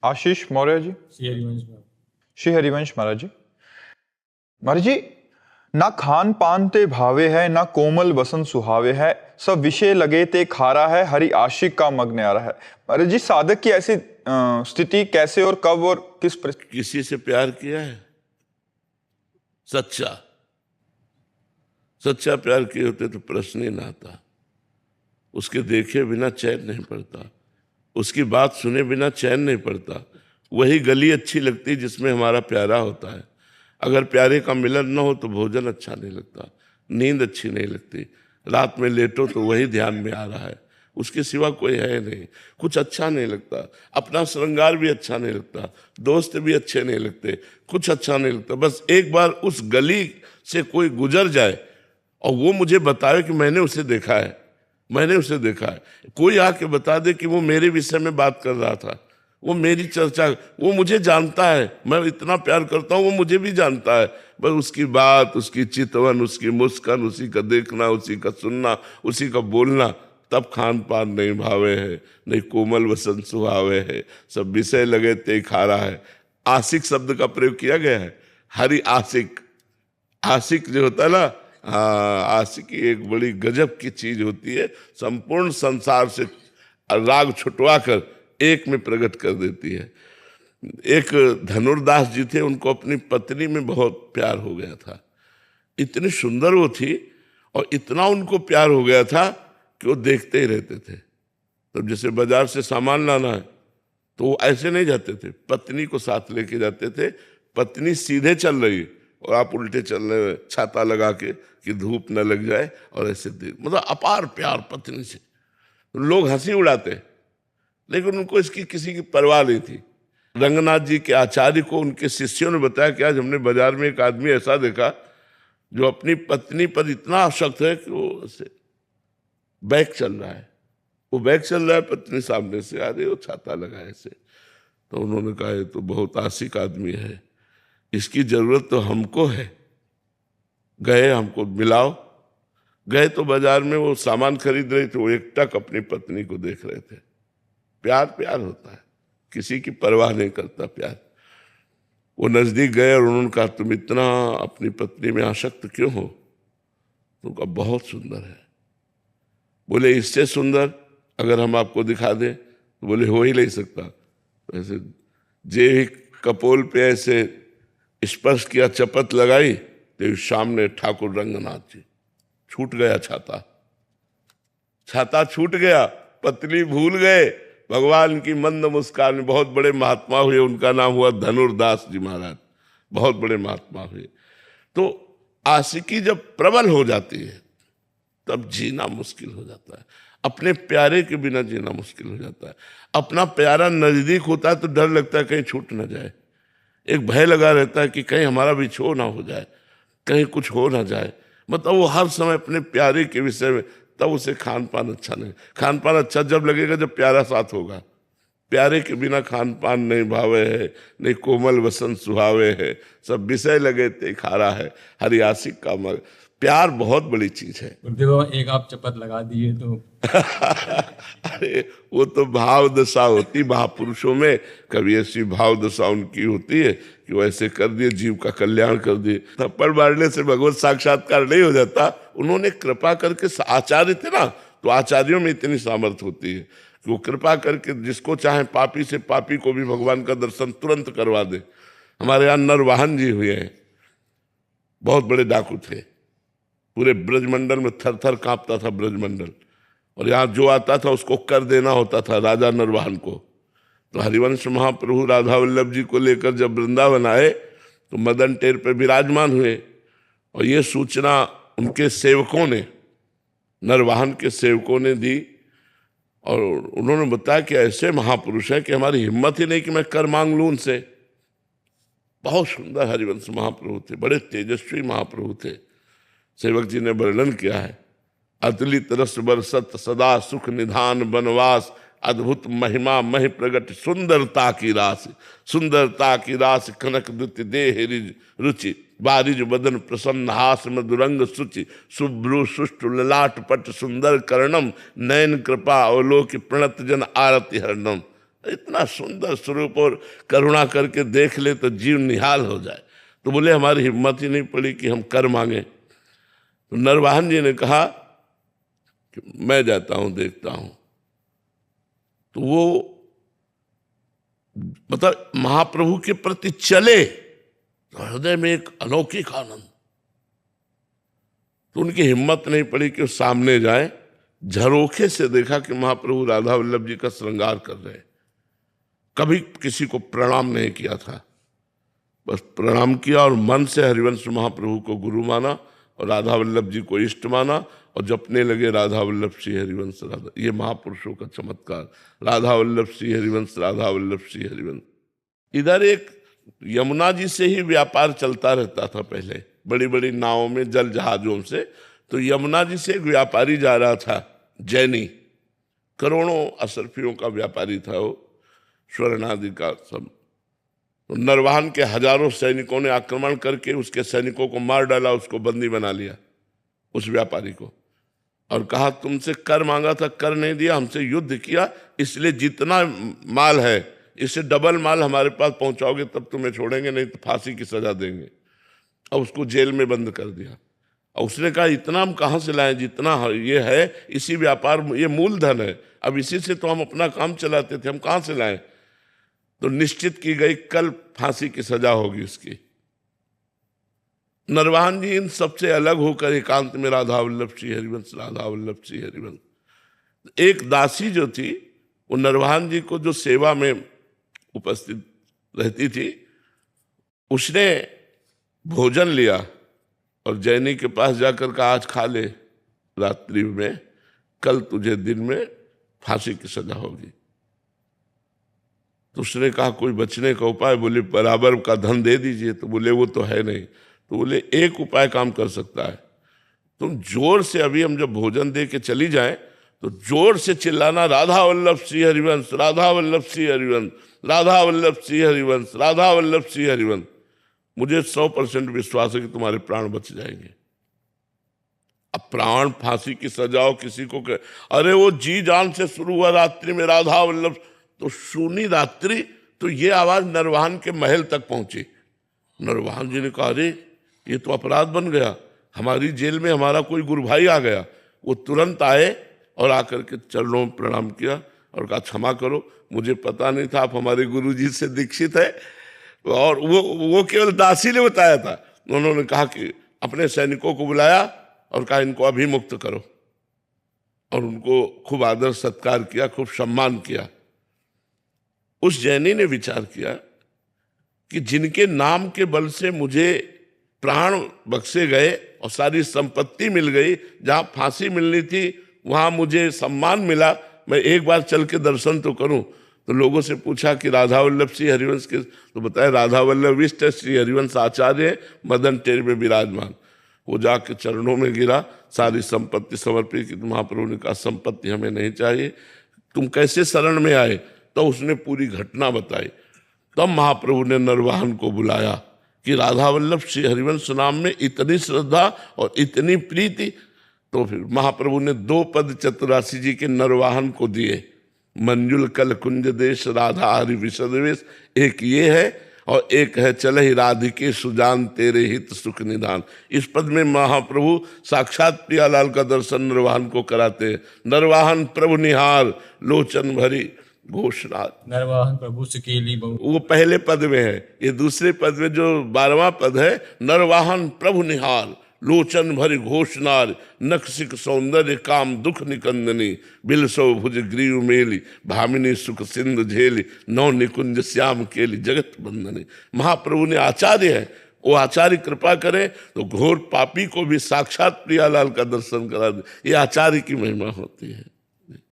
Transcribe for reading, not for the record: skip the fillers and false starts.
आशीष मौर्य जी। श्री हरिवंश महाराज जी। महाराज जी, ना खान पान ते भावे है, ना कोमल वसन सुहावे है, सब विषय लगे ते खारा है, हरि आशिक का मग न्यारा है। महाराज जी, साधक की ऐसी स्थिति कैसे और कब और किस किसी से प्यार किया है? सच्चा सच्चा प्यार किए होते तो प्रश्न ही ना आता। उसके देखे बिना चैन नहीं पड़ता, उसकी बात सुने बिना चैन नहीं पड़ता। वही गली अच्छी लगती जिसमें हमारा प्यारा होता है। अगर प्यारे का मिलन न हो तो भोजन अच्छा नहीं लगता, नींद अच्छी नहीं लगती, रात में लेटो तो वही ध्यान में आ रहा है, उसके सिवा कोई है नहीं, कुछ अच्छा नहीं लगता। अपना श्रृंगार भी अच्छा नहीं लगता, दोस्त भी अच्छे नहीं लगते, कुछ अच्छा नहीं लगता। बस एक बार उस गली से कोई गुजर जाए और वो मुझे बताए कि मैंने उसे देखा है, मैंने उसे देखा है। कोई आके बता दे कि वो मेरे विषय में बात कर रहा था, वो मेरी चर्चा, वो मुझे जानता है, मैं इतना प्यार करता हूँ, वो मुझे भी जानता है। बस उसकी बात, उसकी चितवन, उसकी मुस्कान, उसी का देखना, उसी का सुनना, उसी का बोलना, तब खान पान नहीं भावे है, नहीं कोमल वसन सुहावे है, सब विषय लगे ते खारा है। आशिक शब्द का प्रयोग किया गया है। हरि आशिक, आशिक जो होता है ना, हाँ, आशिकी एक बड़ी गजब की चीज होती है, संपूर्ण संसार से राग छुटवा कर एक में प्रकट कर देती है। एक धनुर्दास जी थे, उनको अपनी पत्नी में बहुत प्यार हो गया था। इतनी सुंदर वो थी और इतना उनको प्यार हो गया था कि वो देखते ही रहते थे। तो जैसे बाजार से सामान लाना है तो वो ऐसे नहीं जाते थे, पत्नी को साथ लेके जाते थे। पत्नी सीधे चल रही और आप उल्टे चल रहे, छाता लगा के कि धूप न लग जाए, और ऐसे देख, मतलब अपार प्यार पत्नी से। लोग हंसी उड़ाते, लेकिन उनको इसकी किसी की परवाह नहीं थी। रंगनाथ जी के आचार्य को उनके शिष्यों ने बताया कि आज हमने बाजार में एक आदमी ऐसा देखा जो अपनी पत्नी पर इतना आसक्त है कि वो ऐसे बैग चल रहा है, वो बैग चल रहा है, पत्नी सामने से आ रही है, वो छाता लगा ऐसे। तो उन्होंने कहा ये तो बहुत आशिक आदमी है, इसकी जरूरत तो हमको है, गए हमको मिलाओ। गए तो बाजार में वो सामान खरीद रहे थे, वो एकटक अपनी पत्नी को देख रहे थे। प्यार प्यार होता है, किसी की परवाह नहीं करता प्यार। वो नजदीक गए और उन्होंने कहा तुम इतना अपनी पत्नी में आसक्त क्यों हो? तो कहा बहुत सुंदर है। बोले इससे सुंदर अगर हम आपको दिखा दें? तो बोले हो ही नहीं सकता। तो ऐसे जे कपोल पे ऐसे स्पर्श किया, चपत लगाई, तो सामने ठाकुर रंगनाथ जी। छूट गया छाता, छाता छूट गया, पत्नी भूल गए। भगवान की मंद मुस्कान। बहुत बड़े महात्मा हुए, उनका नाम हुआ धनुर्दास जी महाराज, बहुत बड़े महात्मा हुए। तो आशिकी जब प्रबल हो जाती है तब जीना मुश्किल हो जाता है, अपने प्यारे के बिना जीना मुश्किल हो जाता है। अपना प्यारा नजदीक होता है तो डर लगता है कहीं छूट ना जाए, एक भय लगा रहता है कि कहीं हमारा भी छो ना हो जाए, कहीं कुछ हो ना जाए। मतलब वो हर समय अपने प्यारे के विषय में, तब उसे खान पान अच्छा नहीं। खान पान अच्छा जब लगेगा जब प्यारा साथ होगा। प्यारे के बिना खान पान नहीं भावे है, नहीं कोमल वसन सुहावे है, सब विषय लगे ते खारा है, हरि आशिक का मग। प्यार बहुत बड़ी चीज है। गुरुदेव एक आप चपत लगा दिए तो अरे वो तो भाव दशा होती महापुरुषों में, कभी ऐसी भाव दशा उनकी होती है कि वो ऐसे कर दिए, जीव का कल्याण कर दिए। थप्पड़ मारने से भगवत साक्षात्कार नहीं हो जाता। उन्होंने कृपा करके, आचार्य थे ना, तो आचार्यों में इतनी सामर्थ्य होती है कि वो कृपा करके जिसको चाहे पापी से पापी को भी भगवान का दर्शन तुरंत करवा दे। हमारे यहाँ नरवाहन जी हुए हैं, बहुत बड़े डाकू थे, पूरे ब्रजमंडल में थर थर कांपता था ब्रजमंडल, और यहाँ जो आता था उसको कर देना होता था राजा नरवाहन को। तो हरिवंश महाप्रभु राधा वल्लभ जी को लेकर जब वृंदावन आए तो मदन टेर पे विराजमान हुए, और ये सूचना उनके सेवकों ने, नरवाहन के सेवकों ने दी, और उन्होंने बताया कि ऐसे महापुरुष हैं कि हमारी हिम्मत ही नहीं कि मैं कर मांग लूं उनसे। बहुत सुंदर हरिवंश महाप्रभु थे, बड़े तेजस्वी महाप्रभु थे। सेवक जी ने वर्णन किया है, अतुलित रस बरसत सदा सुख निधान बनवास, अद्भुत महिमा महि प्रगट सुंदरता की रास, सुंदरता की रास कनक दुति देह रुचि, बारिज बदन प्रसन्न हास मधुरंग सुचि, शुभ्रु सुष्टु ललाट पट सुंदर कर्णम, नयन कृपा अवलोक प्रणत जन आरति हरणम। इतना सुंदर स्वरूप और करुणा करके देख ले तो जीव निहाल हो जाए। तो बोले हमारी हिम्मत ही नहीं पड़ी कि हम कर मांगे। तो नरवाहन जी ने कहा कि मैं जाता हूं देखता हूं। तो वो मतलब महाप्रभु के प्रति चले तो हृदय में एक अलौकिक आनंद। तो उनकी हिम्मत नहीं पड़ी कि वो सामने जाए। झरोखे से देखा कि महाप्रभु राधा वल्लभ जी का श्रृंगार कर रहे हैं। कभी किसी को प्रणाम नहीं किया था, बस प्रणाम किया और मन से हरिवंश महाप्रभु को गुरु माना और राधा वल्लभ जी को इष्ट माना और जपने लगे राधा वल्लभ श्री हरिवंश राधा। ये महापुरुषों का चमत्कार, राधा वल्लभ श्री हरिवंश, राधा वल्लभ श्री हरिवंश। इधर एक यमुना जी से ही व्यापार चलता रहता था पहले, बड़ी बड़ी नावों में, जल जहाजों से। तो यमुना जी से एक व्यापारी जा रहा था, जैनी, करोड़ों असरफियों का व्यापारी था वो, स्वर्ण आदि का सब। तो नरवाहन के हजारों सैनिकों ने आक्रमण करके उसके सैनिकों को मार डाला, उसको बंदी बना लिया, उस व्यापारी को, और कहा तुमसे कर मांगा था, कर नहीं दिया, हमसे युद्ध किया, इसलिए जितना माल है इससे डबल माल हमारे पास पहुंचाओगे तब तुम्हें छोड़ेंगे, नहीं तो फांसी की सजा देंगे। और उसको जेल में बंद कर दिया। और उसने कहा इतना हम कहाँ से लाएं, जितना ये है इसी व्यापार, ये मूलधन है, अब इसी से तो हम अपना काम चलाते थे, हम कहाँ से लाएं। तो निश्चित की गई कल फांसी की सजा होगी उसकी। नरवाहन जी इन सबसे अलग होकर एकांत में राधा वल्लभ श्री हरिवंश, राधा वल्लभ श्री हरिवंश। एक दासी जो थी वो नरवाहन जी को जो सेवा में उपस्थित रहती थी, उसने भोजन लिया और जैनी के पास जाकर कहा आज खा ले रात्रि में, कल तुझे दिन में फांसी की सजा होगी। तो उसने कहा कोई बचने का उपाय? बोले बराबर का धन दे दीजिए। तो बोले वो तो है नहीं। तो बोले एक उपाय काम कर सकता है, तुम जोर से, अभी हम जब भोजन दे के चली जाएं तो जोर से चिल्लाना राधा वल्लभ श्री हरिवंश, राधा वल्लभ श्री हरिवंश, राधा वल्लभ श्री हरिवंश, राधा वल्लभ श्री हरिवंश। मुझे 100% विश्वास है कि तुम्हारे प्राण बच जाएंगे। अब प्राण फांसी की सजा हो किसी को अरे वो जी जान से शुरू हुआ रात्रि में राधा वल्लभ, तो सुनी रात्रि, तो ये आवाज नरवाहन के महल तक पहुंची। नरवाहन जी ने कहा अरे ये तो अपराध बन गया, हमारी जेल में हमारा कोई गुरु भाई आ गया। वो तुरंत आए और आकर के चरणों में प्रणाम किया और कहा क्षमा करो, मुझे पता नहीं था आप हमारे गुरु जी से दीक्षित है। और वो केवल दासी ने बताया था। उन्होंने कहा कि अपने सैनिकों को बुलाया और कहा इनको अभी मुक्त करो, और उनको खूब आदर सत्कार किया, खूब सम्मान किया। उस जैनी ने विचार किया कि जिनके नाम के बल से मुझे प्राण बख्शे गए और सारी संपत्ति मिल गई, जहां फांसी मिलनी थी वहां मुझे सम्मान मिला, मैं एक बार चल के दर्शन तो करूं। तो लोगों से पूछा कि राधा वल्लभ श्री हरिवंश के, तो बताया राधा वल्लभ इष्ट श्री हरिवंश आचार्य मदन टेर में विराजमान। वो जाके चरणों में गिरा, सारी संपत्ति समर्पित की। महाप्रभु ने कहा संपत्ति हमें नहीं चाहिए, तुम कैसे शरण में आए? तो उसने पूरी घटना बताई। तब महाप्रभु ने नरवाहन को बुलाया कि राधा वल्लभ श्री हरिवंश नाम में इतनी श्रद्धा और इतनी प्रीति। तो फिर महाप्रभु ने 2 पद चतुरासी जी के नरवाहन को दिए, मंजुल कल कुंज देश राधा हरि विशदेश। एक ये है और एक है चलहि राधिके सुजान तेरे हित सुख निधान। इस पद में महाप्रभु साक्षात प्रियालाल का दर्शन नरवाहन को कराते हैं। नरवाहन प्रभु निहार लोचन भरी घोषणात, नरवाहन प्रभु सुकेली बहु। वो पहले पद में है। ये दूसरे पद में जो 12वां पद है, नरवाहन प्रभु निहार लोचन भरी घोषणार, नखसिक सौंदर्य काम दुख निकंदनी, बिलसो भुज ग्रीव मेली, भामिनी सुख सिंधु झेली, नौ निकुंज श्याम केली जगत बंदनी। महाप्रभु ने आचार्य है, वो आचार्य कृपा करे तो घोर पापी को भी साक्षात प्रियालाल का दर्शन करा दे। ये आचार्य की महिमा होती है।